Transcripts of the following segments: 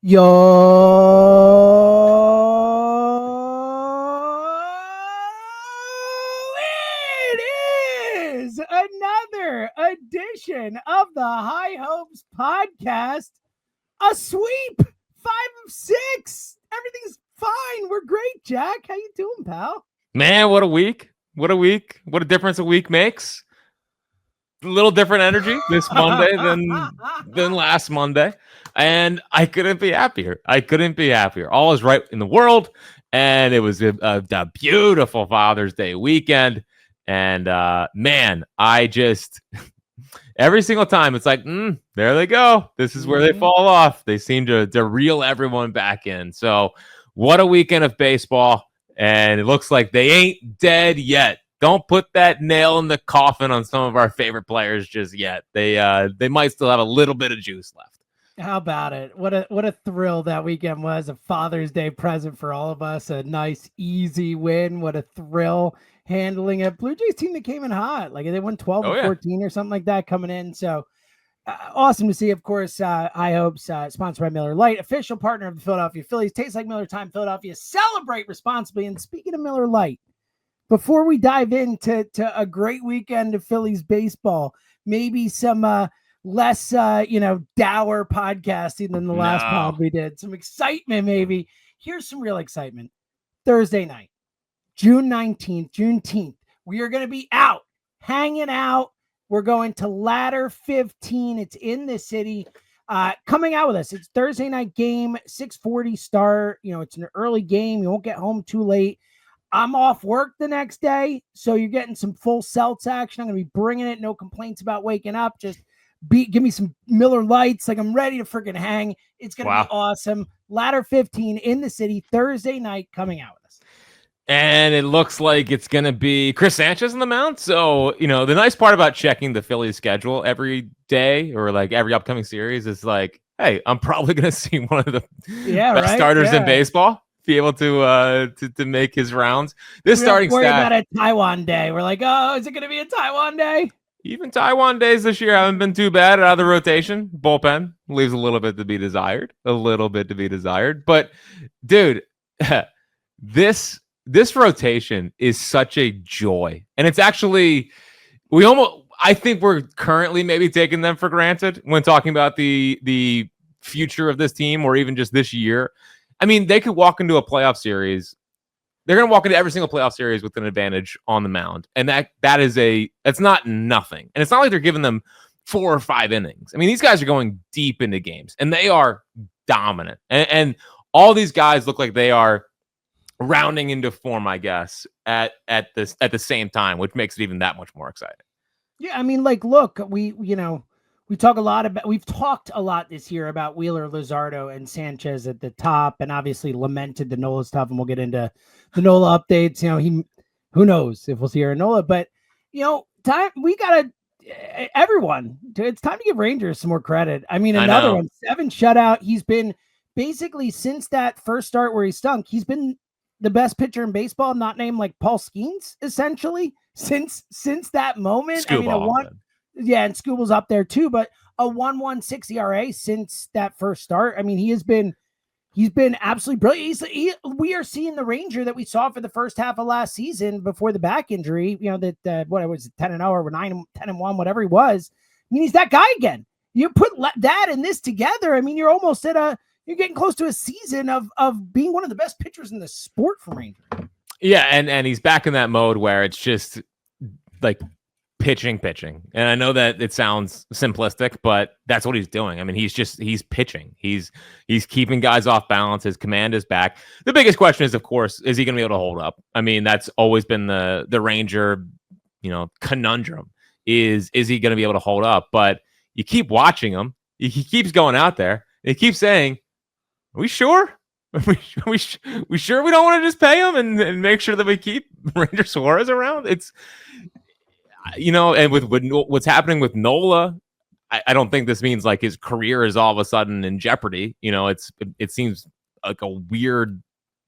Yo, it is another edition of the High Hopes podcast. A sweep, 5 of 6. Everything's fine. We're great, Jack. How you doing, pal? Man, what a week. What a week. What a difference a week makes. A little different energy this Monday than last Monday. And I couldn't be happier. All is right in the world. And it was a beautiful Father's Day weekend. And man, I just every single time it's like, there they go. This is where they fall off. They seem to reel everyone back in. So what a weekend of baseball. And it looks like they ain't dead yet. Don't put that nail in the coffin on some of our favorite players just yet. They might still have a little bit of juice left. How about it? What a thrill that weekend was. A Father's Day present for all of us. A nice, easy win. What a thrill handling it. Blue Jays team that came in hot. Like they won 12 or 14 or something like that coming in. So awesome to see. Of course, High Hopes, sponsored by Miller Lite, official partner of the Philadelphia Phillies. Tastes like Miller time, Philadelphia. Celebrate responsibly. And speaking of Miller Lite, before we dive into a great weekend of Phillies baseball, maybe some less dour podcasting than the last pod we did. Some excitement, maybe. Here's some real excitement. Thursday night, June 19th, Juneteenth. We are going to be out, hanging out. We're going to Ladder 15. It's in the city. Coming out with us. It's Thursday night game, 6:40 start. It's an early game. You won't get home too late. I'm off work the next day, so you're getting some full Seltz action. I'm going to be bringing it. No complaints about waking up. Just give me some Miller Lights. Like, I'm ready to freaking hang. It's going to be awesome. Ladder 15 in the city, Thursday night, coming out with us. And it looks like it's going to be Chris Sanchez on the mound. So, the nice part about checking the Phillies schedule every day or like every upcoming series is like, hey, I'm probably going to see one of the best starters in baseball be able to make his rounds. This starting worry staff about a Taiwan day. We're like, oh, is it going to be a Taiwan day? Even Taiwan days this year haven't been too bad out of the rotation. Bullpen leaves a little bit to be desired. But dude, this rotation is such a joy. And it's actually, I think we're currently maybe taking them for granted when talking about the future of this team or even just this year. I mean, they could walk into a playoff series. They're going to walk into every single playoff series with an advantage on the mound. And that's not nothing. And it's not like they're giving them 4 or 5 innings. I mean, these guys are going deep into games and they are dominant. And all these guys look like they are rounding into form, I guess, at the same time, which makes it even that much more exciting. Yeah, I mean, like, look, we've talked a lot this year about Wheeler, Luzardo, and Sanchez at the top, and obviously lamented the Nola stuff, and we'll get into the Nola updates. Who knows if we'll see Nola, but everyone, it's time to give Rangers some more credit. I mean, another one, 7 shutout. He's been basically, since that first start where he stunk, he's been the best pitcher in baseball, not named like Paul Skeens, essentially, since that moment. And Scooble's up there too, but a 1.16 ERA since that first start. I mean, he's been absolutely brilliant. We are seeing the Ranger that we saw for the first half of last season before the back injury. That what was 10-0 or 9-10-1, whatever he was. I mean, he's that guy again. You put that and this together. I mean, you're almost you're getting close to a season of being one of the best pitchers in the sport for Ranger. Yeah, and he's back in that mode where it's just like pitching. And I know that it sounds simplistic, but that's what he's doing. I mean, he's pitching. He's keeping guys off balance. His command is back. The biggest question is, of course, is he going to be able to hold up? I mean, that's always been the Ranger, conundrum is he going to be able to hold up? But you keep watching him. He keeps going out there. And he keeps saying, are we sure? We sure we don't want to just pay him and make sure that we keep Ranger Suarez around? It's, and with what's happening with Nola, I don't think this means like his career is all of a sudden in jeopardy. It seems like a weird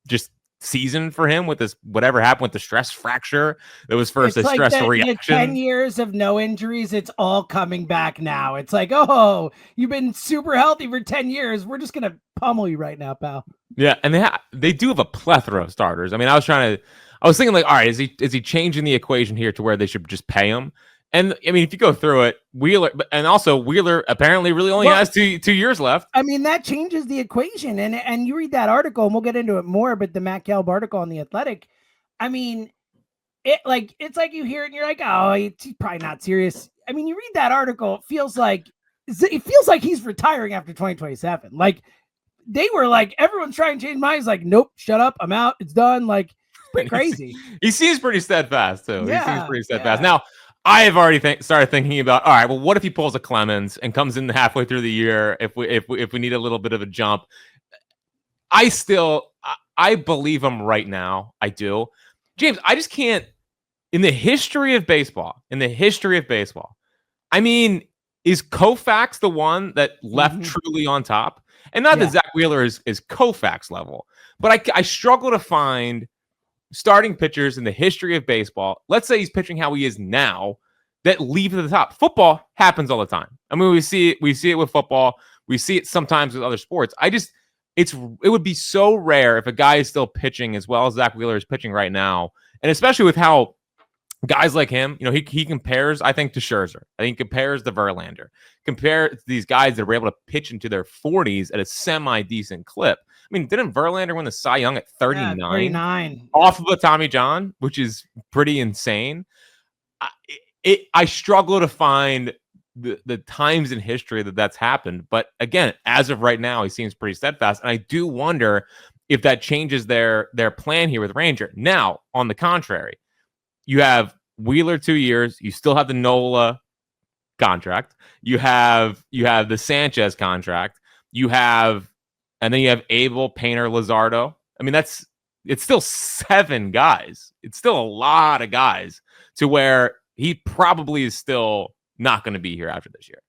just season for him with this, whatever happened with the stress fracture. It was first a stress reaction. 10 years of no injuries. It's all coming back now. It's like, oh, you've been super healthy for 10 years. We're just going to pummel you right now, pal. Yeah, and they do have a plethora of starters. I mean, I was thinking like, all right, is he changing the equation here to where they should just pay him? And I mean, if you go through it, Wheeler apparently really only has two years left. I mean, that changes the equation. And you read that article, and we'll get into it more, but the Matt Gelb article on The Athletic, I mean, it's like you hear it and you're like, oh, he's probably not serious. I mean, you read that article, it feels like he's retiring after 2027. Like, they were like, everyone's trying to change minds. Like, nope, shut up, I'm out, it's done. Like, it's pretty crazy. He seems pretty steadfast too. Yeah, he seems pretty steadfast. Now, I have already started thinking about, all right, well, what if he pulls a Clemens and comes in halfway through the year if we need a little bit of a jump? I believe him right now. I do. James, I just can't. In the history of baseball, I mean, is Koufax the one that left truly on top? And not that Zack Wheeler is Koufax level, but I struggle to find starting pitchers in the history of baseball. Let's say he's pitching how he is now, that leave at the top. Football happens all the time. I mean, we see it with football. We see it sometimes with other sports. It would be so rare if a guy is still pitching as well as Zack Wheeler is pitching right now, and especially with how guys like him, he compares, I think, to Scherzer. I think he compares to Verlander. Compare these guys that were able to pitch into their 40s at a semi-decent clip. I mean, didn't Verlander win the Cy Young at 39? Yeah, 39. Off of a Tommy John, which is pretty insane. I struggle to find the times in history that's happened. But again, as of right now, he seems pretty steadfast. And I do wonder if that changes their plan here with Ranger. Now, on the contrary, you have Wheeler 2 years. You still have the Nola contract. You have the Sanchez contract. And then you have Abel, Painter, Luzardo. I mean, it's still 7 guys. It's still a lot of guys to where he probably is still not going to be here after this year.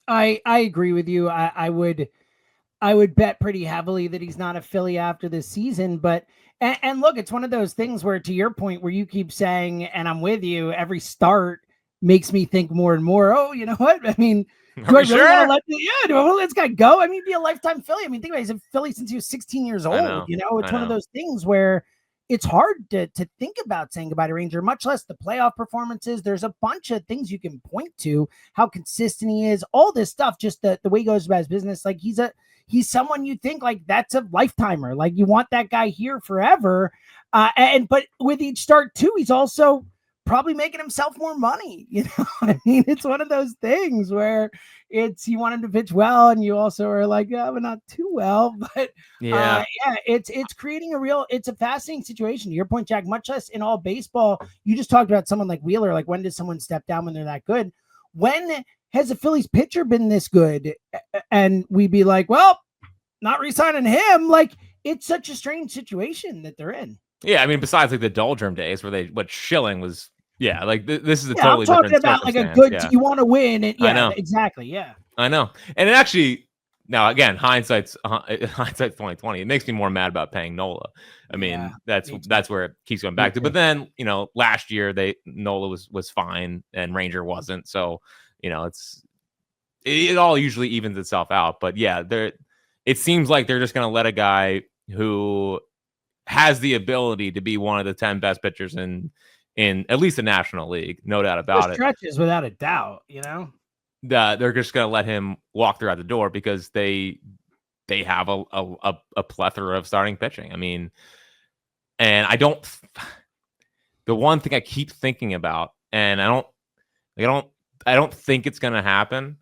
I agree with you. I would bet pretty heavily that he's not a Philly after this season, but and look, it's one of those things where, to your point, where you keep saying, and I'm with you, every start makes me think more and more, oh, you know what? I mean, do I really want to do I want to let this guy go? I mean, be a lifetime Philly. I mean, think about it, he's a Philly since he was 16 years old. It's one of those things where it's hard to think about saying goodbye to Ranger, much less the playoff performances. There's a bunch of things you can point to, how consistent he is, all this stuff, just the way he goes about his business. Like, he's someone you think like that's a lifetimer. Like, you want that guy here forever. But with each start too, he's also probably making himself more money. You know what I mean? It's one of those things where you want him to pitch well, and you also are like, yeah, but not too well. But it's creating it's a fascinating situation. To your point, Jack, much less in all baseball. You just talked about someone like Wheeler. Like, when does someone step down when they're that good? When has a Phillies pitcher been this good? And we'd be like, well, not re-signing him. Like, it's such a strange situation that they're in. Yeah, I mean, besides like the doldrum days where what Schilling was. Yeah, like this is a totally I'm talking different about like a good. You want to win, and I know. Exactly. Yeah, I know. And it actually, now again, hindsight's 2020. It makes me more mad about paying Nola. I mean, that's where it keeps going back to. But then, last year Nola was fine and Ranger wasn't. So it all usually evens itself out. But yeah, it seems like they're just going to let a guy who has the ability to be one of the 10 best pitchers in at least the National League, no doubt about it. Stretches without a doubt, they're just going to let him walk throughout the door because they have a plethora of starting pitching. I mean, and the one thing I keep thinking about, and I don't think it's going to happen,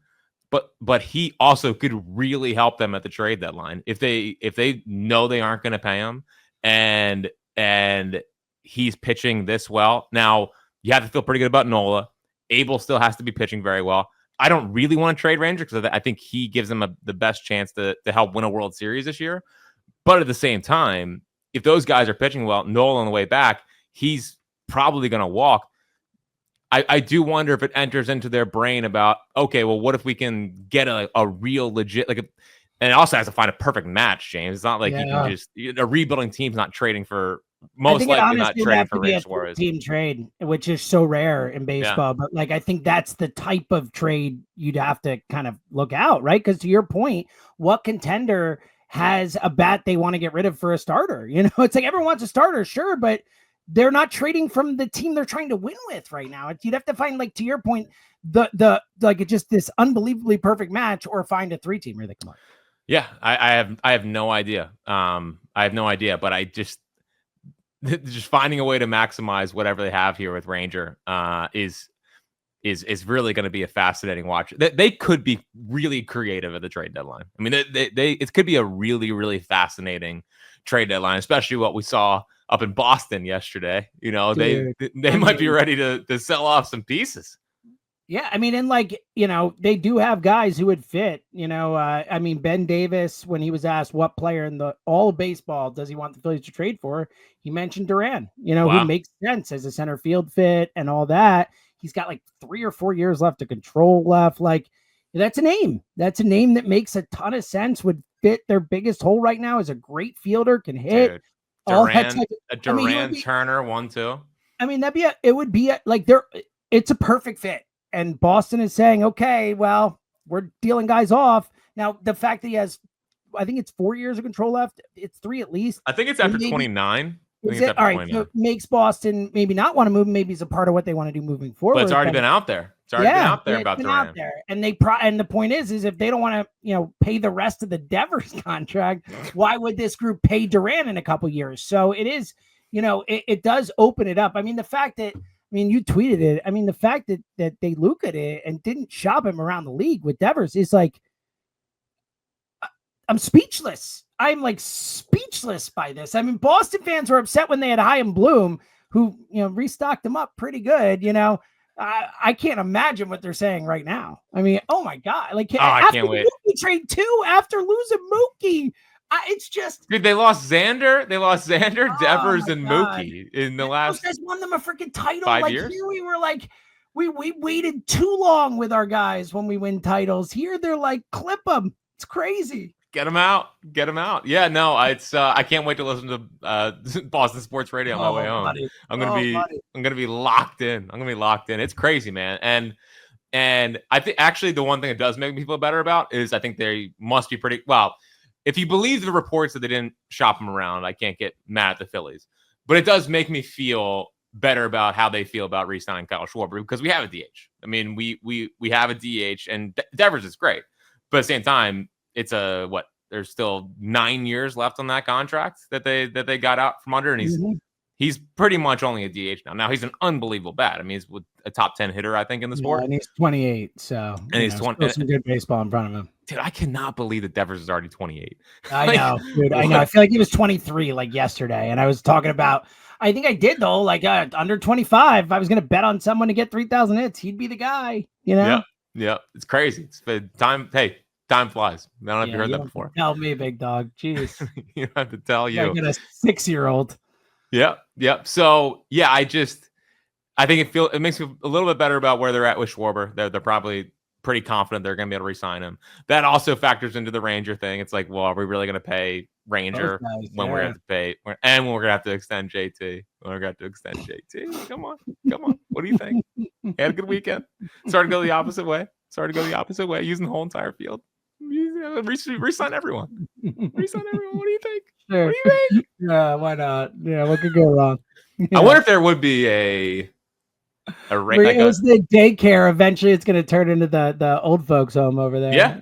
but he also could really help them at the trade deadline if they know they aren't going to pay him and he's pitching this well. Now, you have to feel pretty good about Nola. Abel still has to be pitching very well. I don't really want to trade Ranger because I think he gives them the best chance to help win a World Series this year. But at the same time, if those guys are pitching well, Nola on the way back, he's probably going to walk. I do wonder if it enters into their brain about, okay, well, what if we can get a real legit, and it also has to find a perfect match, James. It's not like you can just, a rebuilding team's not trading for most likely not honestly would trading have for to be Ranger a Suarez. team trade, which is so rare in baseball. But like, I think that's the type of trade you'd have to kind of look out, right? Because to your point, what contender has a bat they want to get rid of for a starter? You know, it's like everyone wants a starter, sure, but they're not trading from the team they're trying to win with right now. You'd have to find, like, to your point, the like just this unbelievably perfect match, or find a 3-teamer that can work. Yeah, I have no idea. But I just finding a way to maximize whatever they have here with Ranger is really going to be a fascinating watch. They could be really creative at the trade deadline. I mean, it could be a really, really fascinating trade deadline, especially what we saw up in Boston yesterday. You know, Dude, they might be ready to sell off some pieces. Yeah, I mean, and like, you know, they do have guys who would fit, you know, I mean, Ben Davis, when he was asked what player in all of baseball does he want the Phillies to trade for, he mentioned Duran, you know, who makes sense as a center field fit and all that. He's got like 3 or 4 years left of control left. Like, that's a name. That's a name that makes a ton of sense, would fit their biggest hole right now, is a great fielder, can hit. Dude, All that Duran, Turner 1-2. I mean, it's a perfect fit. And Boston is saying, okay, well, we're dealing guys off. Now, the fact that he has, I think it's 4 years of control left. It's 3 at least. I think it's after 29. Is it? All right. So it makes Boston maybe not want to move. Maybe it's a part of what they want to do moving forward. But it's already been out there. It's already been out there about Duran. And and the point is if they don't want to, you know, pay the rest of the Devers contract, why would this group pay Duran in a couple years? So it is, you know, it does open it up. I mean, the fact that, you tweeted it. I mean, the fact that they look at it and didn't shop him around the league with Devers is like, I'm speechless. I'm like speechless by this. I mean, Boston fans were upset when they had Chaim Bloom, who, you know, restocked him up pretty good. You know, I can't imagine what they're saying right now. I mean, oh my God. Like, I can't wait. Mookie trade too, after losing Mookie. It's just, dude, they lost Xander, Devers, and Mookie in the last. Those guys won them a freaking title. 5 years. Here we were like, we waited too long with our guys when we win titles. Here they're like, clip them. It's crazy. Get them out. Yeah, no, it's I can't wait to listen to Boston Sports Radio on my way home. Buddy. I'm gonna be locked in. It's crazy, man. And I think actually the one thing that does make me feel better about is I think they must be pretty well. If you believe the reports that they didn't shop him around, I can't get mad at the Phillies. But it does make me feel better about how they feel about re-signing Kyle Schwarber, because we have a DH. I mean, we have a DH, and Devers is great. But at the same time, it's there's still 9 years left on that contract that they got out from under, and he's pretty much only a DH now. Now he's an unbelievable bat. I mean, he's a top 10 hitter, I think, in the sport. And he's 28, so he's 20. Some good baseball in front of him. Dude, I cannot believe that Devers is already 28. I know, dude. I know. I feel like he was 23 like yesterday, and I was talking about. I think I did though. Like under 25, I was going to bet on someone to get 3,000 hits. He'd be the guy. You know? Yeah. It's crazy. It's time. Hey, time flies. I don't know if you heard that before. Tell me, big dog. Jeez. You don't have to tell you. I get a 6-year-old. Yep. So yeah, I think it makes me a little bit better about where they're at with Schwarber. They're probably pretty confident they're going to be able to re-sign him. That also factors into the Ranger thing. It's like, well, are we really going to pay Ranger when we're going to pay, and when we're going to have to extend JT? Come on. What do you think? Had a good weekend. Started to go the opposite way. Using the whole entire field. Re-sign everyone. What do you think? Sure. What do you think? Yeah, why not? Yeah, what could go wrong? I wonder if there would be a it was the daycare. Eventually, it's going to turn into the old folks home over there. Yeah.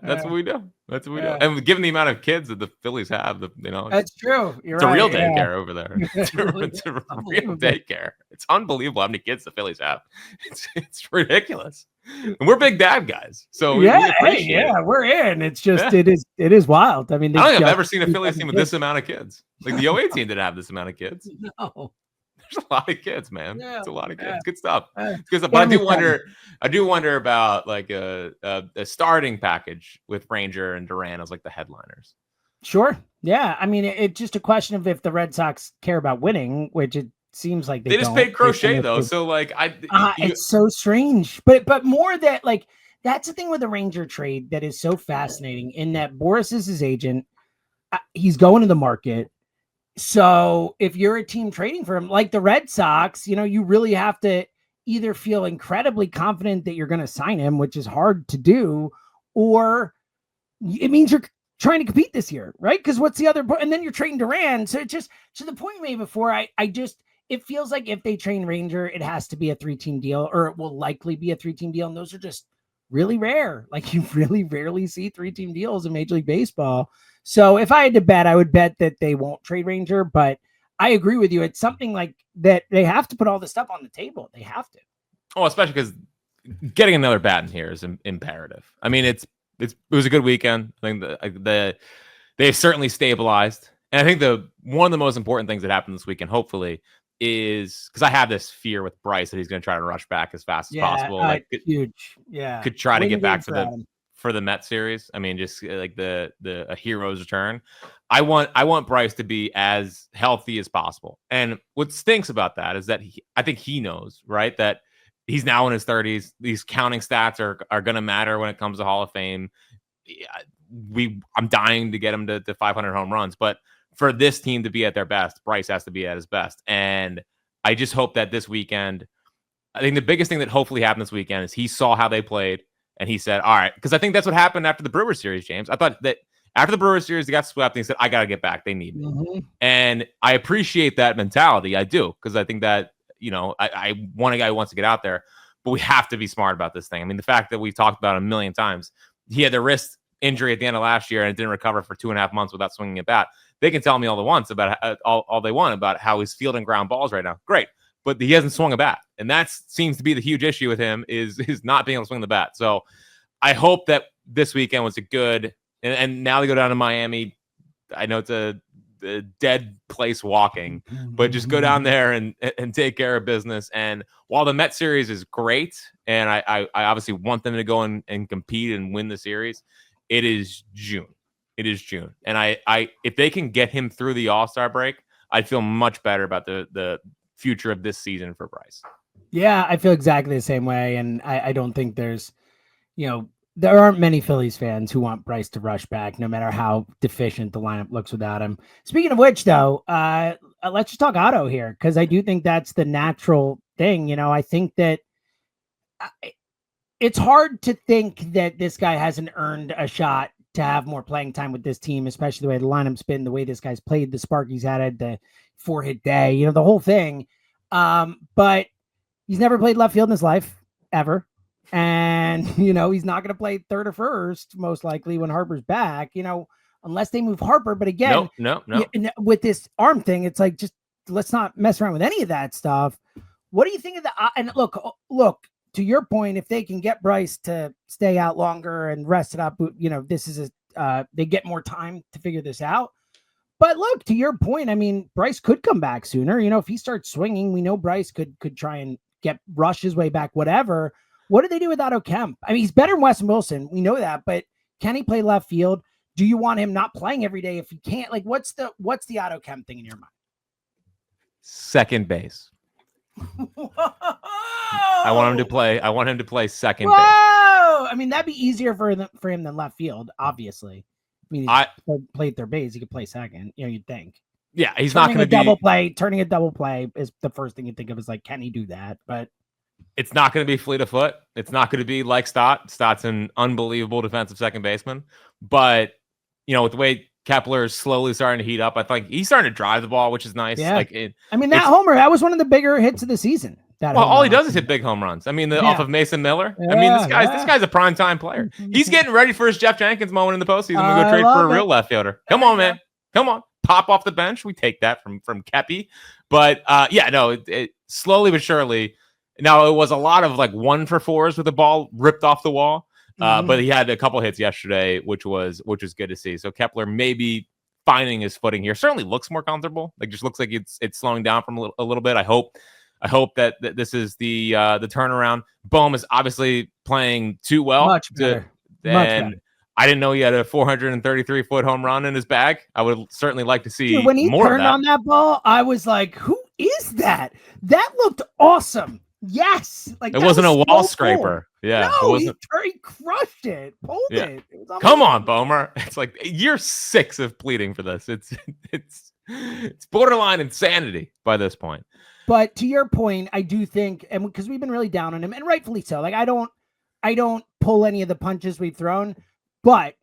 That's what we do. Do. And given the amount of kids that the Phillies have, that's true. It's a real daycare over there. It's a real daycare. It's unbelievable how many kids the Phillies have. It's ridiculous. And we're big dad guys, so we're in. It's just it is wild. I mean, I don't think I've ever seen a Phillies team with this amount of kids. Like the 08 team didn't have this amount of kids. No. There's a lot of kids, man. Yeah, it's a lot of kids. Good stuff. But I do wonder about like a starting package with Ranger and Duran as like the headliners. Sure. Yeah. I mean, it's just a question of if the Red Sox care about winning, which it seems like they just paid Crochet though. So like it's so strange. But more that like that's the thing with the Ranger trade that is so fascinating in that Boris is his agent. He's going to the market. So if you're a team trading for him, like the Red Sox, you really have to either feel incredibly confident that you're going to sign him, which is hard to do, or it means you're trying to compete this year, right? Because what's the other point? And then you're trading Duran. So it just, to the point you made before, it feels like if they train Ranger, it has to be a 3-team deal, or it will likely be a 3-team deal. And those are just really rare. Like, you really rarely see 3-team deals in Major League Baseball. So if I had to bet, I would bet that they won't trade Ranger, but I agree with you. It's something like that. They have to put all this stuff on the table. They have to. Oh, especially because getting another bat in here is imperative. I mean, it was a good weekend. I think they've certainly stabilized. And I think one of the most important things that happened this weekend, hopefully, is because I have this fear with Bryce that he's going to try to rush back as fast as possible. Huge. Yeah. Could try to get back for the Met series. I mean, just like a hero's return. I want Bryce to be as healthy as possible. And what stinks about that is that I think he knows, right, that he's now in his 30s. These counting stats are going to matter when it comes to Hall of Fame. I'm dying to get him to 500 home runs, but for this team to be at their best, Bryce has to be at his best. And I just hope that this weekend, I think the biggest thing that hopefully happened this weekend is he saw how they played and he said, all right, because I think that's what happened after the Brewers series, James. I thought that after the Brewers series, they got swept and he said, I got to get back. They need me. Mm-hmm. And I appreciate that mentality. I do, because I think that, I want a guy who wants to get out there, but we have to be smart about this thing. I mean, the fact that we've talked about it a million times, he had the wrist injury at the end of last year and didn't recover for 2.5 months without swinging a bat. They can tell me all they want about how he's fielding ground balls right now. Great. But he hasn't swung a bat. And that seems to be the huge issue with him is not being able to swing the bat. So I hope that this weekend was a good, and now they go down to Miami. I know it's a dead place walking, but just go down there and take care of business. And while the Met series is great, and I obviously want them to go and compete and win the series, it is June. It is June. And I if they can get him through the All-Star break, I'd feel much better about the future of this season for Bryce. Yeah, I feel exactly the same way. And I don't think there's, there aren't many Phillies fans who want Bryce to rush back, no matter how deficient the lineup looks without him. Speaking of which, though, let's just talk Otto here, because I do think that's the natural thing. I think that it's hard to think that this guy hasn't earned a shot to have more playing time with this team, especially the way the lineup's been, the way this guy's played, the spark he's had, the 4-hit day, the whole thing. But he's never played left field in his life, ever. And, he's not going to play third or first, most likely, when Harper's back, unless they move Harper. But again, no. With this arm thing, it's like, just let's not mess around with any of that stuff. What do you think of that? And look, to your point, if they can get Bryce to stay out longer and rest it up, this is they get more time to figure this out. But look, to your point, I mean, Bryce could come back sooner. If he starts swinging, we know Bryce could try and rush his way back, whatever. What do they do with Otto Kemp? I mean, he's better than Weston Wilson. We know that, but can he play left field? Do you want him not playing every day if he can't? Like, what's the Otto Kemp thing in your mind? Second base. I want him to play second base. I mean, that'd be easier for him than left field, obviously. I mean, he played third base. He could play second. You'd think. Yeah, he's not going to double play. Turning a double play is the first thing you think of. Is like, can he do that? But it's not going to be fleet of foot. It's not going to be like Stott. Stott's an unbelievable defensive second baseman. But with the way Kepler is slowly starting to heat up, I think he's starting to drive the ball, which is nice. Yeah. That homer, that was one of the bigger hits of the season. All he does is hit big home runs. I mean, off of Mason Miller. Yeah, I mean, this guy's a primetime player. He's getting ready for his Jeff Jenkins moment in the postseason. We go trade for a real left fielder. Come on, man. Come on. Pop off the bench. We take that from Kepi. But it slowly but surely. Now, it was a lot of like 1-for-4s with the ball ripped off the wall. But he had a couple hits yesterday, which was good to see. So Kepler maybe finding his footing here. Certainly looks more comfortable. Like, just looks like it's slowing down from a little bit. I hope that this is the turnaround. Bohm is obviously playing too well. Much better. I didn't know he had a 433-foot home run in his bag. I would certainly like to see when he more turned on that ball, I was like, who is that? That looked awesome. Yes. Like, it wasn't a wall scraper. Cool. Yeah. No, he crushed it. Pulled it. Come on, Bomer. It's like year 6 of pleading for this. It's It's borderline insanity by this point. But to your point, I do think, and because we've been really down on him, and rightfully so. Like I don't pull any of the punches we've thrown, but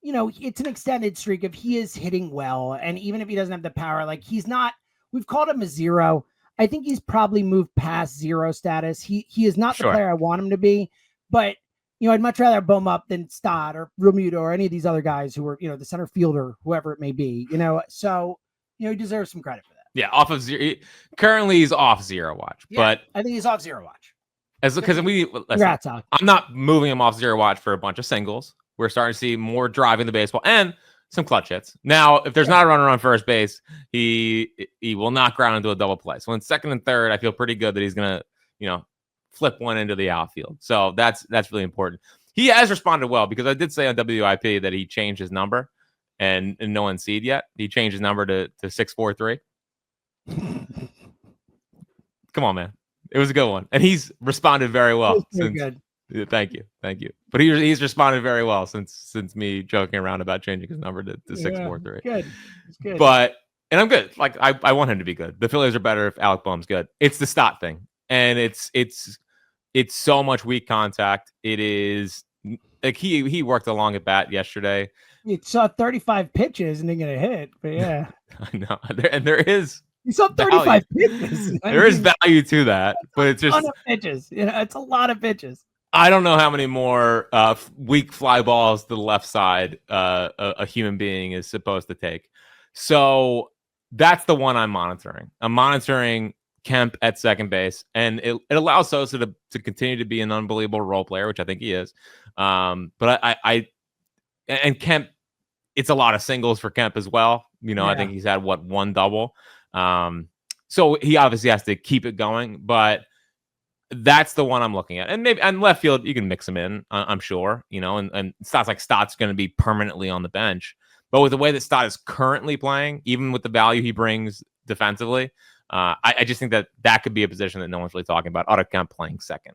it's an extended streak of he is hitting well, and even if he doesn't have the power, like he's not. We've called him a zero. I think he's probably moved past zero status. He is not the player I want him to be, but I'd much rather bum up than Stott or Realmuto or any of these other guys who are, the center fielder, whoever it may be, so, he deserves some credit for that. Yeah. Off of zero. Currently he's off zero watch, but I think he's off zero watch. Because I'm not moving him off zero watch for a bunch of singles. We're starting to see more driving the baseball and some clutch hits. Now, if there's not a runner on first base, he will not ground into a double play. So in second and third, I feel pretty good that he's gonna, flip one into the outfield. So that's really important. He has responded well because I did say on WIP that he changed his number and no one's seen yet. He changed his number to 643. Come on, man. It was a good one. And he's responded very well. Good. Thank you. But he's responded very well since me joking around about changing his number to 643. Good. It's good. And I'm good. Like I want him to be good. The Phillies are better if Alec Boehm's good. It's the Stott thing. And it's so much weak contact. It is like he worked a long at bat yesterday. You saw 35 pitches and didn't get a hit, but yeah. I know. There is. You saw 35 pitches. There is value to that, but it's just a ton of pitches. It's a lot of pitches. I don't know how many more weak fly balls to the left side a human being is supposed to take. So that's the one I'm monitoring. I'm monitoring Kemp at second base, and it allows Sosa to continue to be an unbelievable role player, which I think he is. But I Kemp, it's a lot of singles for Kemp as well. I think he's had one double. So he obviously has to keep it going, but that's the one I'm looking at. And maybe on left field, you can mix him in, I'm sure, and Stott's going to be permanently on the bench. But with the way that Stott is currently playing, even with the value he brings defensively, I just think that could be a position that no one's really talking about. Otto Kemp playing second.